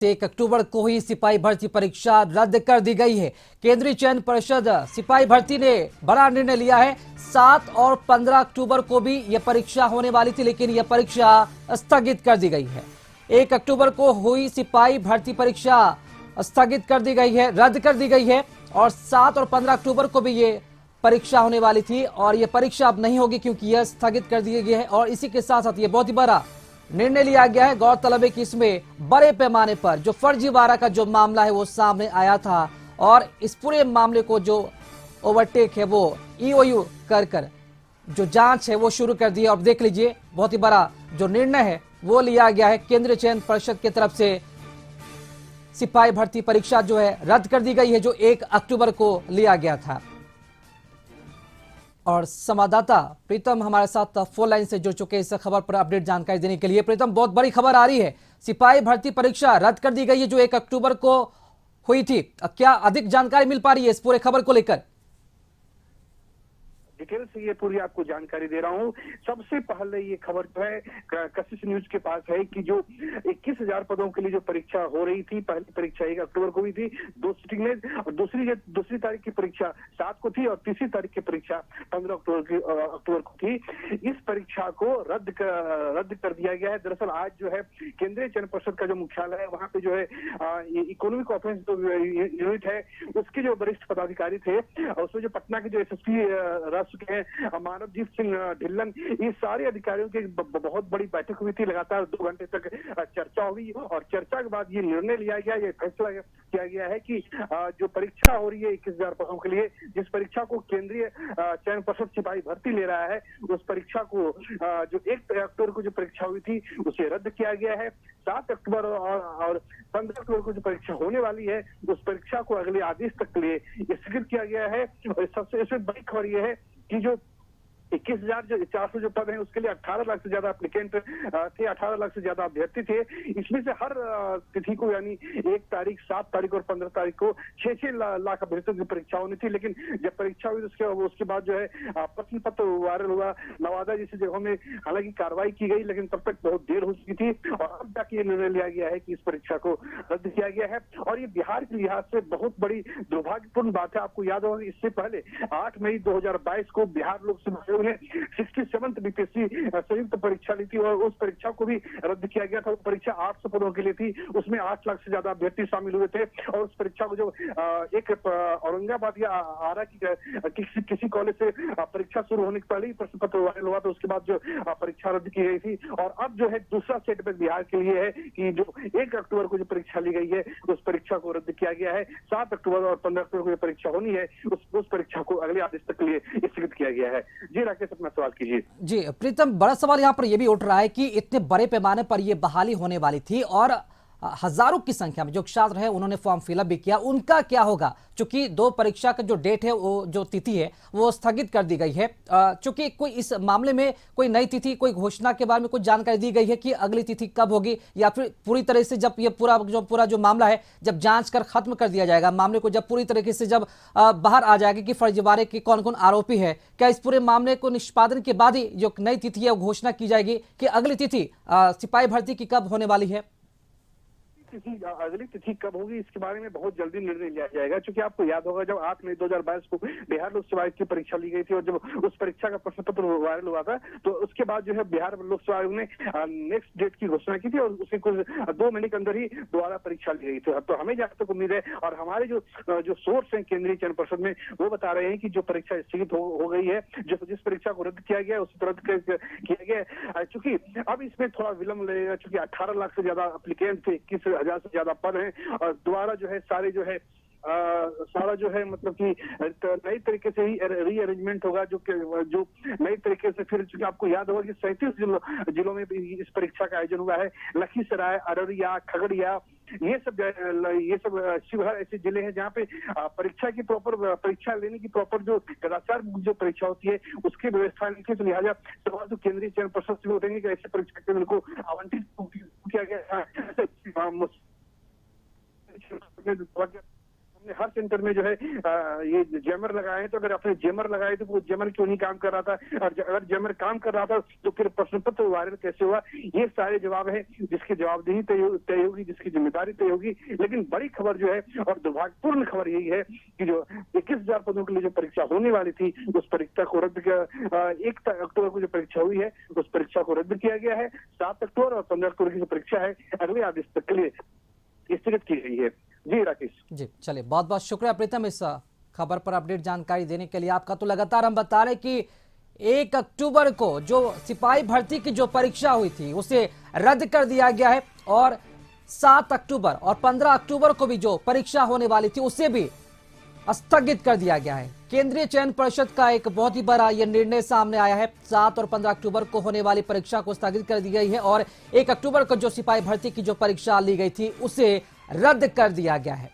1 अक्टूबर को ही सिपाही भर्ती परीक्षा रद्द कर दी गई है। केंद्रीय चयन परिषद सिपाही भर्ती ने बड़ा निर्णय लिया है। 7 और 15 अक्टूबर को भी यह परीक्षा होने वाली थी, लेकिन यह परीक्षा स्थगित कर दी गई है। 1 अक्टूबर को हुई सिपाही भर्ती परीक्षा स्थगित कर दी गई है, रद्द कर दी गई है। और 7 और 15 अक्टूबर को भी ये परीक्षा होने वाली थी और यह परीक्षा अब नहीं होगी क्योंकि यह स्थगित कर दी गई है। और इसी के साथ साथ ये बहुत ही बड़ा निर्णय लिया गया है। गौरतलब है कि इसमें बड़े पैमाने पर जो फर्जीवाड़ा का जो मामला है वो सामने आया था और इस पूरे मामले को जो ओवरटेक है वो ईओयू कर जो जांच है वो शुरू कर दी है। और देख लीजिए, बहुत ही बड़ा जो निर्णय है वो लिया गया है। केंद्रीय चयन परिषद की तरफ से सिपाही भर्ती परीक्षा जो है रद्द कर दी गई है, जो 1 अक्टूबर को लिया गया था। और संवाददाता प्रीतम हमारे साथ फोन लाइन से जुड़ चुके हैं इस खबर पर अपडेट जानकारी देने के लिए। प्रीतम, बहुत बड़ी खबर आ रही है, सिपाही भर्ती परीक्षा रद्द कर दी गई है जो 1 अक्टूबर को हुई थी। क्या अधिक जानकारी मिल पा रही है इस पूरे खबर को लेकर? डिटेल से ये पूरी आपको जानकारी दे रहा हूँ। सबसे पहले ये खबर जो है कशिश न्यूज के पास है कि जो 21,000 पदों के लिए जो परीक्षा हो रही थी, पहली परीक्षा 1 अक्टूबर को हुई थी 2 सिटिंग में, और दूसरी तारीख की परीक्षा 7 को थी और तीसरी तारीख की परीक्षा 15 अक्टूबर को थी। इस परीक्षा को रद्द कर दिया गया है। दरअसल आज जो है केंद्रीय चयन परिषद का जो मुख्यालय है वहां पे जो है इकोनॉमिक ऑफेंस जो यूनिट है उसके जो वरिष्ठ पदाधिकारी थे, उसमें जो पटना के जो एसएसपी चुके हैं मानवजीत सिंह ढिल्लन, ये सारे अधिकारियों की बहुत बड़ी बैठक हुई थी। लगातार 2 घंटे तक चर्चा हुई और चर्चा के बाद ये निर्णय लिया गया, ये फैसला किया गया है कि जो परीक्षा हो रही है 21,000 पदों के लिए, जिस परीक्षा को केंद्रीय चयन परिषद सिपाही भर्ती ले रहा है, उस परीक्षा को जो 1 अक्टूबर को जो परीक्षा हुई थी उसे रद्द किया गया है। 7 अक्टूबर और 15 अक्टूबर को जो परीक्षा होने वाली है उस परीक्षा को अगले आदेश तक के लिए स्थगित किया गया है। और सबसे इसमें बड़ी खबर यह है कि जो 21,400 जो पद हैं उसके लिए 18 लाख से ज्यादा एप्लीकेंट थे, 18 लाख से ज्यादा अभ्यर्थी थे। इसमें से हर तिथि को यानी 1 तारीख, 7 तारीख और 15 तारीख को 6-6 लाख अभ्यर्थियों की परीक्षा होनी थी। लेकिन जब परीक्षा हुई उसके बाद जो है प्रश्न पत्र वायरल हुआ नवादा जैसी जगहों में, हालांकि कार्रवाई की गई लेकिन तब तक बहुत देर हो चुकी थी और अब जाके ये निर्णय लिया गया है कि इस परीक्षा को रद्द किया गया है। और ये बिहार के लिहाज से बहुत बड़ी दुर्भाग्यपूर्ण बात है। आपको याद होगा इससे पहले 8 मई 2022 को बिहार लोक सेवा आयोग ने 67th बीपीएससी संयुक्त परीक्षा ली थी और उस परीक्षा को भी रद्द किया गया था। वो परीक्षा 800 पदों के लिए थी, उसमें 8 लाख से ज्यादा अभ्यर्थी शामिल हुए थे। और उस परीक्षा को जो एक औरंगाबाद या आरा की किसी कॉलेज से परीक्षा शुरू होने के पहले ही प्रश्न पत्र वायरल हुआ था, उसके बाद जो परीक्षा रद्द की गई थी। और अब जो है दूसरा सेटबैक बिहार के लिए है कि जो 1 अक्टूबर को जो परीक्षा ली गई है उस परीक्षा को रद्द किया गया है। 7 अक्टूबर और 15 अक्टूबर को जो परीक्षा होनी है उस परीक्षा को अगले आदेश तक के लिए स्थगित किया गया है। जी राकेश, अपना सवाल कीजिए। जी प्रीतम, बड़ा सवाल यहाँ पर यह भी उठ रहा है कि इतने बड़े पैमाने पर यह बहाली होने वाली थी और हजारों की संख्या में जो छात्र हैं उन्होंने फॉर्म फिलअप भी किया, उनका क्या होगा? चूंकि 2 परीक्षा का जो डेट है वो जो तिथि है वो स्थगित कर दी गई है। चूंकि कोई इस मामले में कोई नई तिथि, कोई घोषणा के बारे में कुछ जानकारी दी गई है कि अगली तिथि कब होगी, या फिर पूरी तरह से जब ये पूरा जो मामला है जब जांच कर खत्म कर दिया जाएगा, मामले को जब पूरी तरीके से जब बाहर आ जाएगा कि फर्जीवाड़े के कौन कौन आरोपी है, क्या इस पूरे मामले को निष्पादन के बाद ही जो नई तिथि है वो घोषणा की जाएगी कि अगली तिथि सिपाही भर्ती की कब होने वाली है? अगली तिथि कब होगी इसके बारे में बहुत जल्दी निर्णय लिया जाएगा। क्योंकि आपको याद होगा जब 8 मई 2022 को बिहार लोक सेवा आयोग की परीक्षा ली गई थी और जब उस परीक्षा का प्रश्न पत्र वायरल हुआ था तो उसके बाद जो है बिहार लोक सेवा आयोग ने नेक्स्ट डेट की घोषणा की थी और उसे कुछ 2 महीने के अंदर ही दोबारा परीक्षा ली गई थी। तो हमें जहाँ तक उम्मीद है और हमारे जो सोर्स है केंद्रीय चयन परिषद में वो बता रहे हैं कि जो परीक्षा स्थगित हो गई है, जिस परीक्षा को रद्द किया गया उसे रद्द किया गया। चूंकि अब इसमें थोड़ा विलंब लगेगा, चूंकि 18 लाख से ज्यादा एप्लीकेंट थे, 21,000 से ज्यादा पद हैं और दोबारा जो है सारे जो है सारा जो है मतलब कि नई तरीके से ही रीअरेंजमेंट होगा, जो नई तरीके से फिर चूंकि आपको याद होगा कि 37 जिलों में इस परीक्षा का आयोजन हुआ है। लखीसराय, अररिया, खगड़िया, ये सब शिवहर ऐसे जिले हैं जहाँ पे परीक्षा की प्रॉपर परीक्षा लेने की प्रॉपर जो कदाचार जो परीक्षा होती है उसकी व्यवस्था नहीं थी। तो लिहाजा सवाल तो केंद्रीय चयन परिषद से उठेंगे कि ऐसे परीक्षा केंद्र को आवंटित किया गया हमने हर सेंटर में जो है ये जैमर लगाए हैं, तो अगर आपने जैमर लगाए तो वो जैमर क्यों नहीं काम कर रहा था, और अगर जैमर काम कर रहा था तो फिर प्रश्न पत्र वायरल कैसे हुआ। ये सारे जवाब है जिसकी जवाबदेही तय होगी, जिसकी जिम्मेदारी तय होगी। लेकिन बड़ी खबर जो है और दुर्भाग्यपूर्ण खबर यही है कि जो 21,000 पदों के लिए जो परीक्षा होने वाली थी उस परीक्षा को रद्द किया। 1 अक्टूबर को जो परीक्षा हुई है उस परीक्षा को रद्द किया गया है। 7 अक्टूबर और 15 अक्टूबर की जो परीक्षा है अगले आदेश तक के लिए स्थगित की गई है। जी राकेश जी, चलिए बहुत बहुत शुक्रिया प्रीतम इस खबर पर अपडेट जानकारी देने के लिए आपका। तो लगातार हम बता रहे कि 1 अक्टूबर को जो सिपाही भर्ती की जो परीक्षा हुई थी उसे रद्द कर दिया गया है और 7 अक्टूबर और 15 अक्टूबर को भी जो परीक्षा होने वाली थी उसे भी स्थगित कर दिया गया है। केंद्रीय चयन परिषद का एक बहुत ही बड़ा यह निर्णय सामने आया है। 7 और 15 अक्टूबर को होने वाली परीक्षा को स्थगित कर दी गई है और 1 अक्टूबर को जो सिपाही भर्ती की जो परीक्षा ली गई थी उसे रद्द कर दिया गया है।